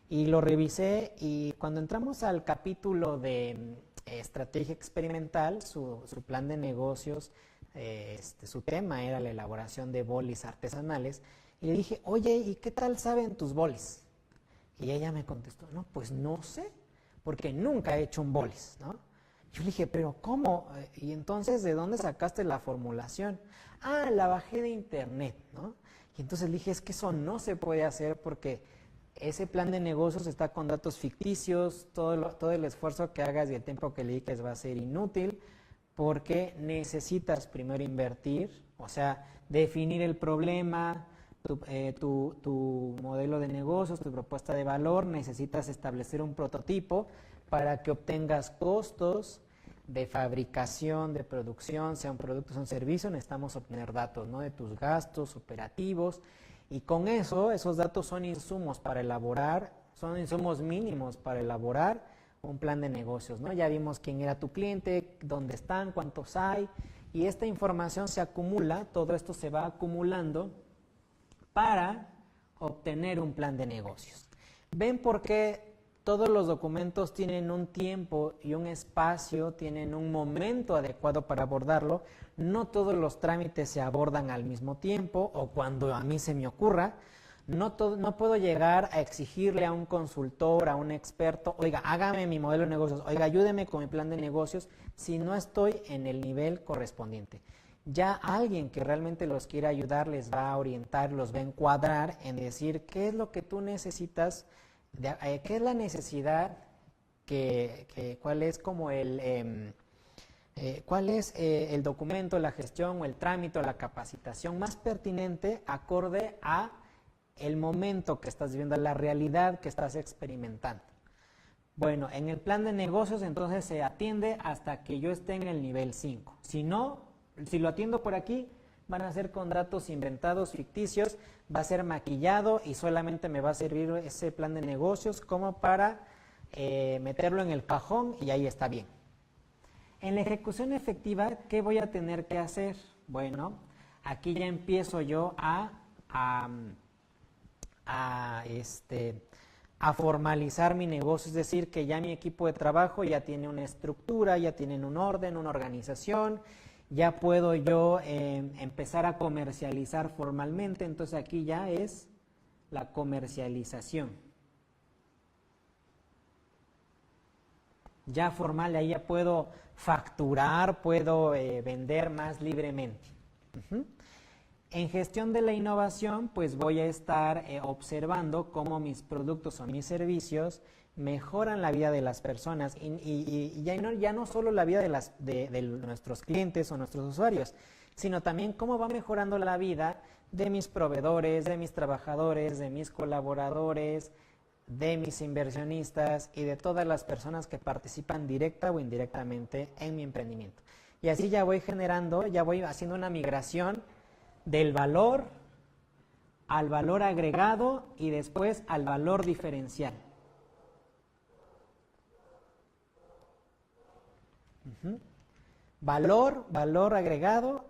Y lo revisé y cuando entramos al capítulo de estrategia experimental, su plan de negocios, su tema era la elaboración de bolis artesanales. Y le dije, oye, ¿y qué tal saben tus bolis? Y ella me contestó, no, pues no sé, porque nunca he hecho un bolis, ¿no? Yo le dije, pero ¿cómo? Y entonces, ¿de dónde sacaste la formulación? Ah, la bajé de internet, ¿no? Y entonces le dije, es que eso no se puede hacer porque ese plan de negocios está con datos ficticios, todo el esfuerzo que hagas y el tiempo que le dediques va a ser inútil, porque necesitas primero invertir, o sea, definir el problema, tu modelo de negocios, tu propuesta de valor, necesitas establecer un prototipo para que obtengas costos de fabricación, de producción, sea un producto, sea un servicio, necesitamos obtener datos, ¿no?, de tus gastos operativos, y con eso, esos datos son insumos para elaborar, son insumos mínimos para elaborar un plan de negocios, ¿no? Ya vimos quién era tu cliente, dónde están, cuántos hay, y esta información se acumula, todo esto se va acumulando para obtener un plan de negocios. ¿Ven por qué todos los documentos tienen un tiempo y un espacio, tienen un momento adecuado para abordarlo? No todos los trámites se abordan al mismo tiempo o cuando a mí se me ocurra. No puedo llegar a exigirle a un consultor, a un experto, oiga, hágame mi modelo de negocios, oiga, ayúdeme con mi plan de negocios, si no estoy en el nivel correspondiente. Ya alguien que realmente los quiera ayudar les va a orientar, los va a encuadrar en decir qué es lo que tú necesitas, qué es la necesidad, cuál es como cuál es el documento, la gestión o el trámite o la capacitación más pertinente acorde a el momento que estás viviendo, la realidad que estás experimentando. Bueno, en el plan de negocios entonces se atiende hasta que yo esté en el nivel 5. Si no, si lo atiendo por aquí, van a ser con datos inventados, ficticios, va a ser maquillado y solamente me va a servir ese plan de negocios como para meterlo en el cajón y ahí está bien. En la ejecución efectiva, ¿qué voy a tener que hacer? Bueno, aquí ya empiezo yo a formalizar mi negocio, es decir, que ya mi equipo de trabajo ya tiene una estructura, ya tienen un orden, una organización, ya puedo yo empezar a comercializar formalmente, entonces aquí ya es la comercialización. Ya formal, ahí ya puedo facturar, puedo vender más libremente. En gestión de la innovación, pues voy a estar observando cómo mis productos o mis servicios mejoran la vida de las personas y ya no solo la vida de nuestros clientes o nuestros usuarios, sino también cómo va mejorando la vida de mis proveedores, de mis trabajadores, de mis colaboradores, de mis inversionistas y de todas las personas que participan directa o indirectamente en mi emprendimiento. Y así ya voy generando, ya voy haciendo una migración del valor al valor agregado y después al valor diferencial. Valor agregado.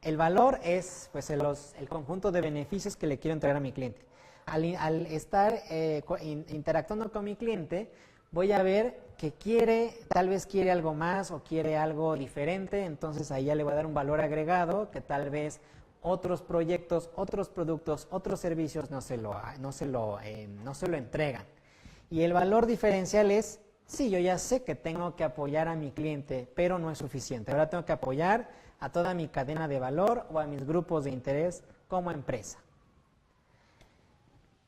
El valor es pues el conjunto de beneficios que le quiero entregar a mi cliente. Al estar interactuando con mi cliente, voy a ver que tal vez quiere algo más o quiere algo diferente, entonces ahí ya le voy a dar un valor agregado que tal vez otros proyectos, otros productos, otros servicios no se lo entregan. Y el valor diferencial es, sí, yo ya sé que tengo que apoyar a mi cliente, pero no es suficiente. Ahora tengo que apoyar a toda mi cadena de valor o a mis grupos de interés como empresa.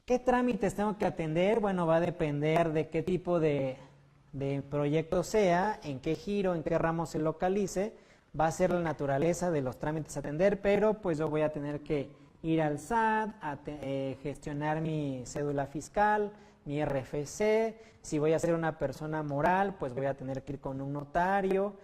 ¿Qué trámites tengo que atender? Bueno, va a depender de qué tipo de proyecto sea, en qué giro, en qué ramo se localice. Va a ser la naturaleza de los trámites a atender, pero pues yo voy a tener que ir al SAT, gestionar mi cédula fiscal, mi RFC. Si voy a ser una persona moral, pues voy a tener que ir con un notario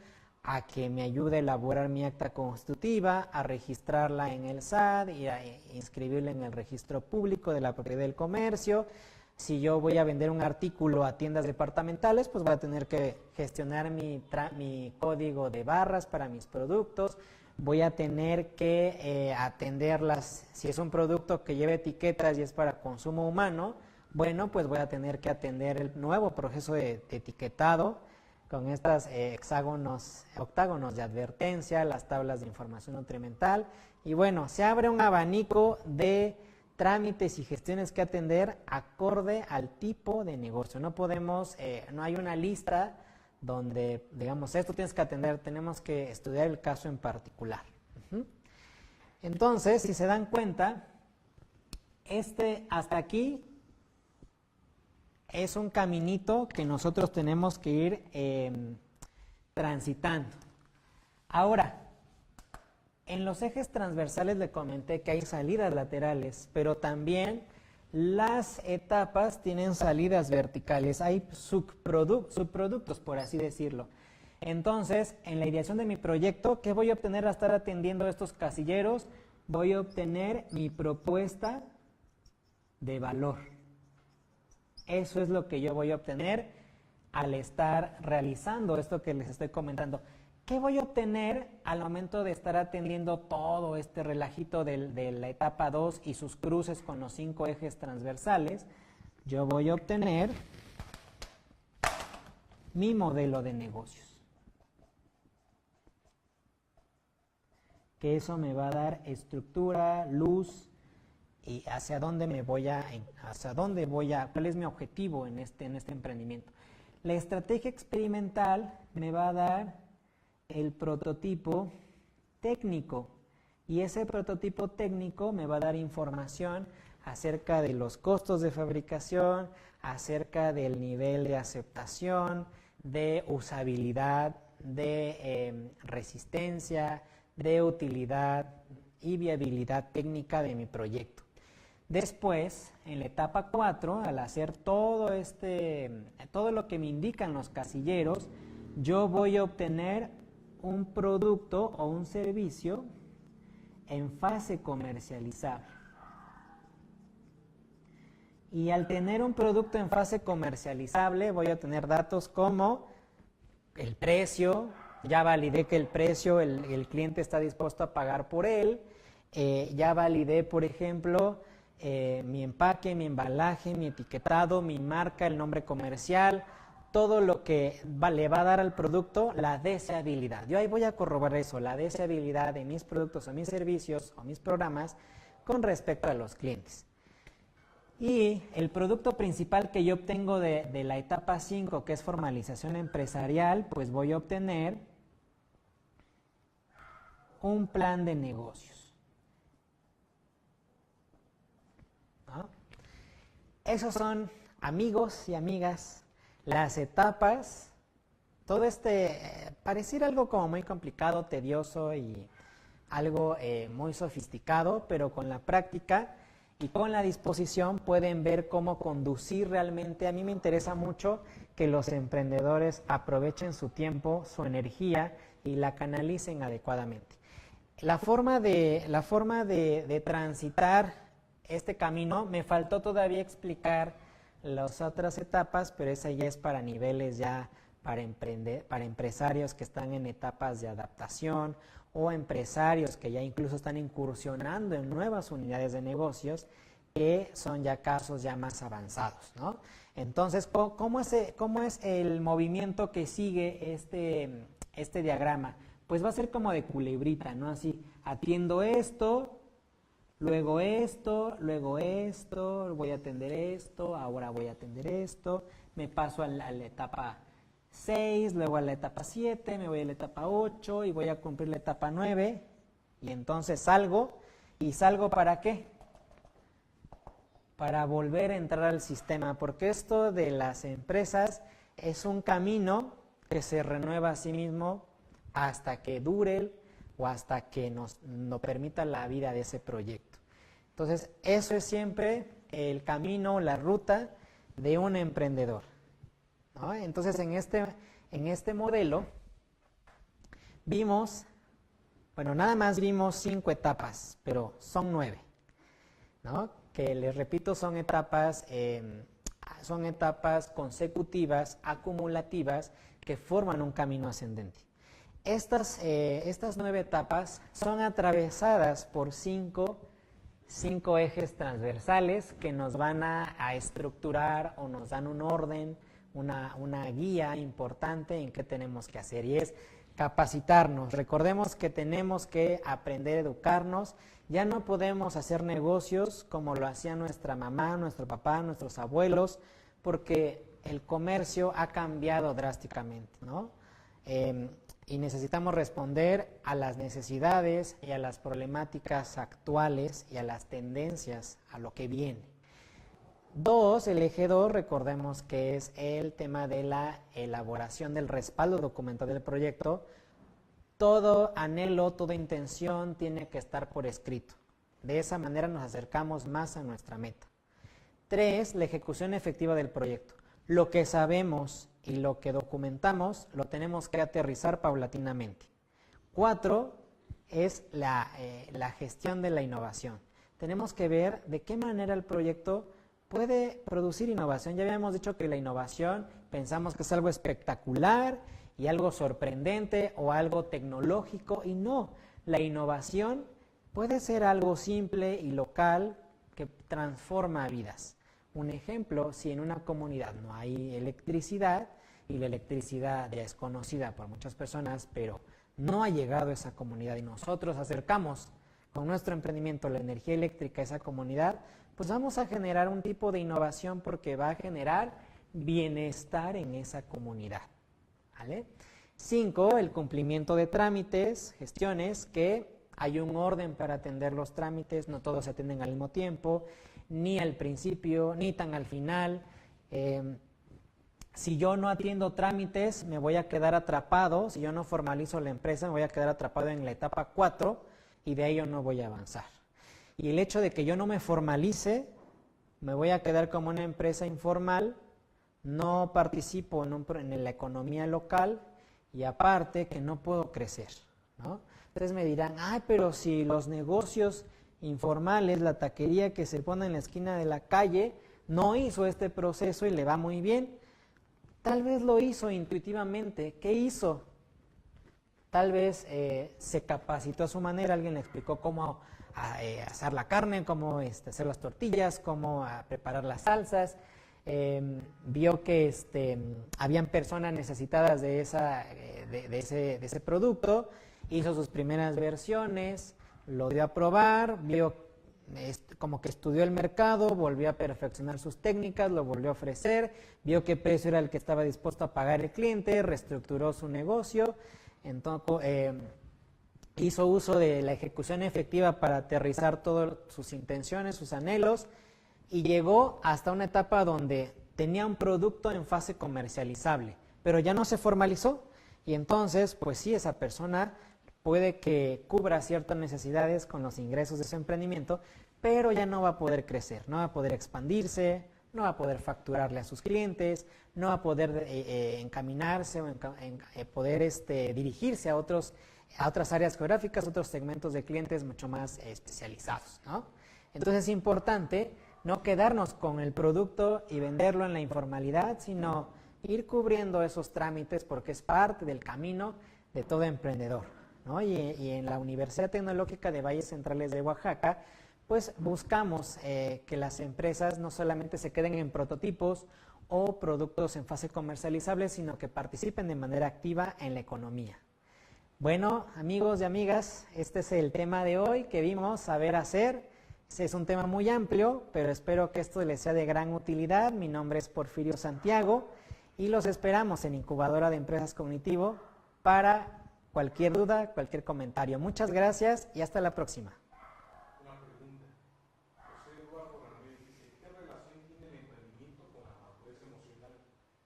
a que me ayude a elaborar mi acta constitutiva, a registrarla en el SAT y a inscribirla en el registro público de la propiedad del comercio. Si yo voy a vender un artículo a tiendas departamentales, pues voy a tener que gestionar mi código de barras para mis productos. Voy a tener que atenderlas, si es un producto que lleva etiquetas y es para consumo humano, bueno, pues voy a tener que atender el nuevo proceso de etiquetado con estos octágonos de advertencia, las tablas de información nutrimental, y bueno, se abre un abanico de trámites y gestiones que atender acorde al tipo de negocio. No podemos, no hay una lista donde, digamos, esto tienes que atender, tenemos que estudiar el caso en particular. Entonces, si se dan cuenta, hasta aquí es un caminito que nosotros tenemos que ir transitando. Ahora, en los ejes transversales le comenté que hay salidas laterales, pero también las etapas tienen salidas verticales, hay subproductos, por así decirlo. Entonces, en la ideación de mi proyecto, ¿qué voy a obtener al estar atendiendo estos casilleros? Voy a obtener mi propuesta de valor. Eso es lo que yo voy a obtener al estar realizando esto que les estoy comentando. ¿Qué voy a obtener al momento de estar atendiendo todo este relajito de la etapa 2 y sus cruces con los 5 ejes transversales? Yo voy a obtener mi modelo de negocios. Que eso me va a dar estructura, luz y hacia dónde cuál es mi objetivo en este emprendimiento. La estrategia experimental me va a dar el prototipo técnico y ese prototipo técnico me va a dar información acerca de los costos de fabricación, acerca del nivel de aceptación, de usabilidad, de resistencia, de utilidad y viabilidad técnica de mi proyecto. Después, en la etapa 4, al hacer todo lo que me indican los casilleros, yo voy a obtener un producto o un servicio en fase comercializable. Y al tener un producto en fase comercializable, voy a tener datos como el precio, ya validé que el precio el cliente está dispuesto a pagar por él, ya validé, por ejemplo, mi empaque, mi embalaje, mi etiquetado, mi marca, el nombre comercial, todo lo que le va a dar al producto la deseabilidad. Yo ahí voy a corroborar eso, la deseabilidad de mis productos o mis servicios o mis programas con respecto a los clientes. Y el producto principal que yo obtengo de la etapa 5, que es formalización empresarial, pues voy a obtener un plan de negocios. ¿No? Esos son, amigos y amigas, las etapas. Todo pareciera algo como muy complicado, tedioso y algo muy sofisticado, pero con la práctica y con la disposición pueden ver cómo conducir realmente. A mí me interesa mucho que los emprendedores aprovechen su tiempo, su energía y la canalicen adecuadamente. La forma de transitar este camino, me faltó todavía explicar las otras etapas, pero esa ya es para niveles ya para empresarios que están en etapas de adaptación o empresarios que ya incluso están incursionando en nuevas unidades de negocios, que son ya casos ya más avanzados, ¿no? Entonces, ¿cómo es el movimiento que sigue este diagrama? Pues va a ser como de culebrita, ¿no? Así, atiendo esto, luego esto, voy a atender esto, ahora voy a atender esto, me paso a la etapa 6, luego a la etapa 7, me voy a la etapa 8 y voy a cumplir la etapa 9 y entonces salgo. ¿Y salgo para qué? Para volver a entrar al sistema, porque esto de las empresas es un camino que se renueva a sí mismo hasta que dure o hasta que nos permita la vida de ese proyecto. Entonces, eso es siempre el camino, la ruta de un emprendedor, ¿no? Entonces, en este modelo vimos, bueno, nada más vimos 5 etapas, pero son 9, ¿no? Que les repito, son etapas consecutivas, acumulativas, que forman un camino ascendente. Estas 9 etapas son atravesadas por 5 ejes transversales que nos van a estructurar o nos dan un orden una guía importante en qué tenemos que hacer, y es capacitarnos. Recordemos que tenemos que aprender a educarnos. Ya no podemos hacer negocios como lo hacía nuestra mamá, nuestro papá, nuestros abuelos, porque el comercio ha cambiado drásticamente, ¿no? Y necesitamos responder a las necesidades y a las problemáticas actuales y a las tendencias, a lo que viene. 2, el eje 2, recordemos que es el tema de la elaboración del respaldo documental del proyecto. Todo anhelo, toda intención tiene que estar por escrito. De esa manera nos acercamos más a nuestra meta. 3, la ejecución efectiva del proyecto. Lo que sabemos y lo que documentamos lo tenemos que aterrizar paulatinamente. 4, es la gestión de la innovación. Tenemos que ver de qué manera el proyecto puede producir innovación. Ya habíamos dicho que la innovación pensamos que es algo espectacular y algo sorprendente o algo tecnológico, y no, la innovación puede ser algo simple y local que transforma vidas. Un ejemplo, si en una comunidad no hay electricidad y la electricidad ya es conocida por muchas personas, pero no ha llegado a esa comunidad y nosotros acercamos con nuestro emprendimiento la energía eléctrica a esa comunidad, pues vamos a generar un tipo de innovación porque va a generar bienestar en esa comunidad. ¿Vale? 5, el cumplimiento de trámites, gestiones, que hay un orden para atender los trámites, no todos se atienden al mismo tiempo, ni al principio, ni tan al final. Si yo no atiendo trámites, me voy a quedar atrapado. Si yo no formalizo la empresa, me voy a quedar atrapado en la etapa 4 y de ahí yo no voy a avanzar. Y el hecho de que yo no me formalice, me voy a quedar como una empresa informal, no participo en la economía local y aparte que no puedo crecer, ¿no? Entonces me dirán, ay, pero si los negocios informales, la taquería que se pone en la esquina de la calle, no hizo este proceso y le va muy bien. Tal vez lo hizo intuitivamente. ¿Qué hizo? Tal vez se capacitó a su manera, alguien le explicó cómo asar la carne, cómo hacer las tortillas, cómo preparar las salsas. Vio que habían personas necesitadas de ese producto, hizo sus primeras versiones, lo dio a probar, vio como que estudió el mercado, volvió a perfeccionar sus técnicas, lo volvió a ofrecer, vio qué precio era el que estaba dispuesto a pagar el cliente, reestructuró su negocio, entonces hizo uso de la ejecución efectiva para aterrizar todas sus intenciones, sus anhelos, y llegó hasta una etapa donde tenía un producto en fase comercializable, pero ya no se formalizó, y entonces, pues sí, esa persona puede que cubra ciertas necesidades con los ingresos de su emprendimiento, pero ya no va a poder crecer, no va a poder expandirse, no va a poder facturarle a sus clientes, no va a poder encaminarse o poder dirigirse a otras áreas geográficas, otros segmentos de clientes mucho más especializados, ¿no? Entonces es importante no quedarnos con el producto y venderlo en la informalidad, sino ir cubriendo esos trámites porque es parte del camino de todo emprendedor, ¿no? Y en la Universidad Tecnológica de Valles Centrales de Oaxaca, pues buscamos que las empresas no solamente se queden en prototipos o productos en fase comercializable, sino que participen de manera activa en la economía. Bueno, amigos y amigas, este es el tema de hoy que vimos, saber hacer. Es un tema muy amplio, pero espero que esto les sea de gran utilidad. Mi nombre es Porfirio Santiago y los esperamos en Incubadora de Empresas Cognitivo para cualquier duda, cualquier comentario. Muchas gracias y hasta la próxima. Una pregunta. José Eduardo Ramírez dice, ¿qué relación tiene el emprendimiento con la madurez emocional?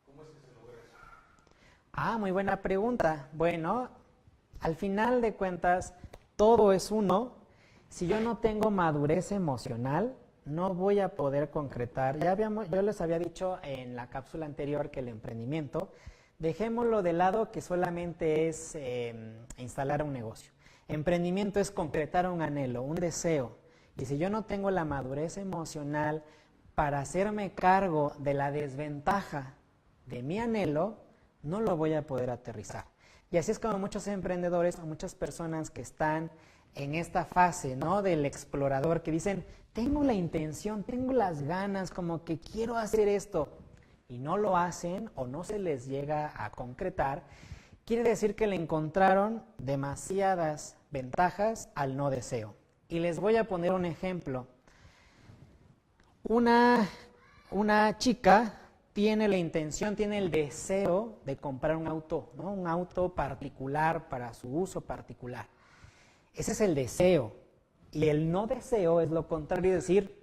¿Cómo es que se logra eso? Muy buena pregunta. Bueno, al final de cuentas, todo es uno. Si yo no tengo madurez emocional, no voy a poder concretar. Yo les había dicho en la cápsula anterior que el emprendimiento, dejémoslo de lado que solamente es instalar un negocio. Emprendimiento es concretar un anhelo, un deseo. Y si yo no tengo la madurez emocional para hacerme cargo de la desventaja de mi anhelo, no lo voy a poder aterrizar. Y así es como muchos emprendedores o muchas personas que están en esta fase, ¿no?, del explorador, que dicen, tengo la intención, tengo las ganas, como que quiero hacer esto, y no lo hacen o no se les llega a concretar, quiere decir que le encontraron demasiadas ventajas al no deseo. Y les voy a poner un ejemplo. Una chica tiene la intención, tiene el deseo de comprar un auto, ¿no? Un auto particular para su uso particular. Ese es el deseo. Y el no deseo es lo contrario, es decir,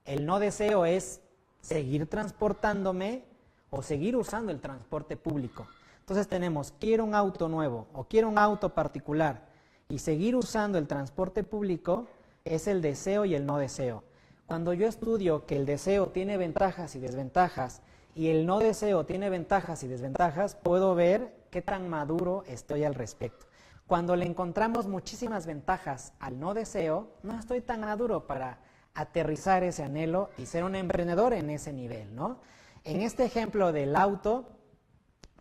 el no deseo es seguir transportándome o seguir usando el transporte público. Entonces tenemos, quiero un auto nuevo o quiero un auto particular y seguir usando el transporte público es el deseo y el no deseo. Cuando yo estudio que el deseo tiene ventajas y desventajas y el no deseo tiene ventajas y desventajas, puedo ver qué tan maduro estoy al respecto. Cuando le encontramos muchísimas ventajas al no deseo, no estoy tan maduro para aterrizar ese anhelo y ser un emprendedor en ese nivel, ¿no? En este ejemplo del auto,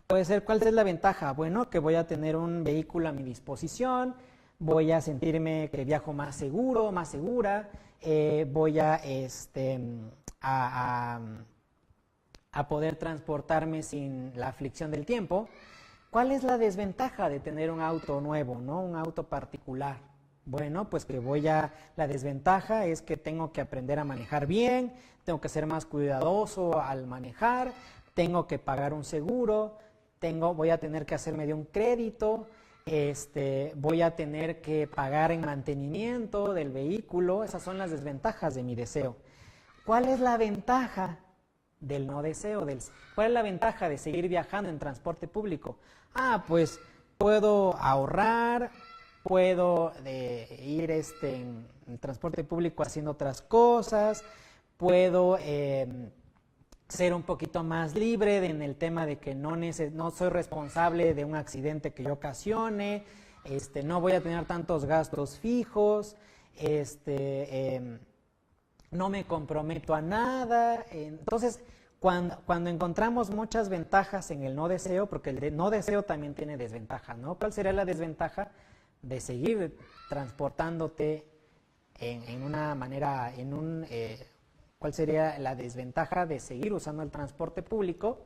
puede ser, ¿cuál es la ventaja? Bueno, que voy a tener un vehículo a mi disposición, voy a sentirme que viajo más seguro, más segura, voy a poder transportarme sin la aflicción del tiempo. ¿Cuál es la desventaja de tener un auto nuevo, ¿no? Un auto particular? Bueno, pues que la desventaja es que tengo que aprender a manejar bien, tengo que ser más cuidadoso al manejar, tengo que pagar un seguro, voy a tener que hacerme de un crédito, voy a tener que pagar en mantenimiento del vehículo. Esas son las desventajas de mi deseo. ¿Cuál es la ventaja del no deseo? ¿Cuál es la ventaja de seguir viajando en transporte público? Pues puedo ahorrar, puedo ir en transporte público haciendo otras cosas, puedo ser un poquito más libre en el tema de que no soy responsable de un accidente que yo ocasione, no voy a tener tantos gastos fijos, no me comprometo a nada. Entonces, cuando encontramos muchas ventajas en el no deseo, porque el no deseo también tiene desventaja, ¿no? ¿Cuál sería la desventaja? De seguir transportándote en una manera, ¿cuál sería la desventaja de seguir usando el transporte público?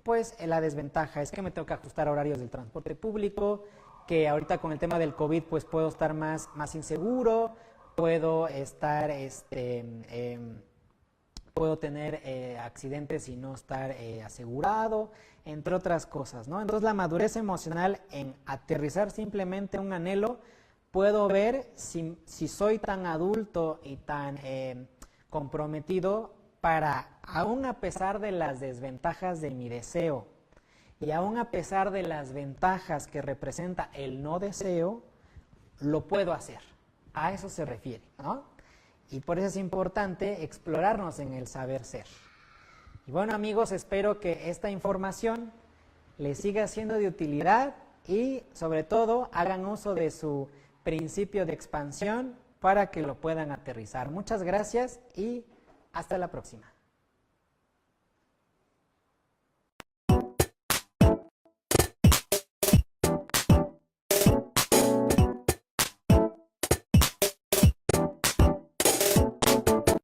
Pues la desventaja es que me tengo que ajustar a horarios del transporte público, que ahorita con el tema del COVID pues puedo estar más inseguro, puedo estar, puedo tener accidentes y no estar asegurado, entre otras cosas, ¿no? Entonces la madurez emocional en aterrizar simplemente un anhelo, puedo ver si soy tan adulto y tan comprometido para, aún a pesar de las desventajas de mi deseo y aún a pesar de las ventajas que representa el no deseo, lo puedo hacer. A eso se refiere, ¿no? Y por eso es importante explorarnos en el saber ser. Y bueno, amigos, espero que esta información les siga siendo de utilidad y sobre todo hagan uso de su principio de expansión para que lo puedan aterrizar. Muchas gracias y hasta la próxima.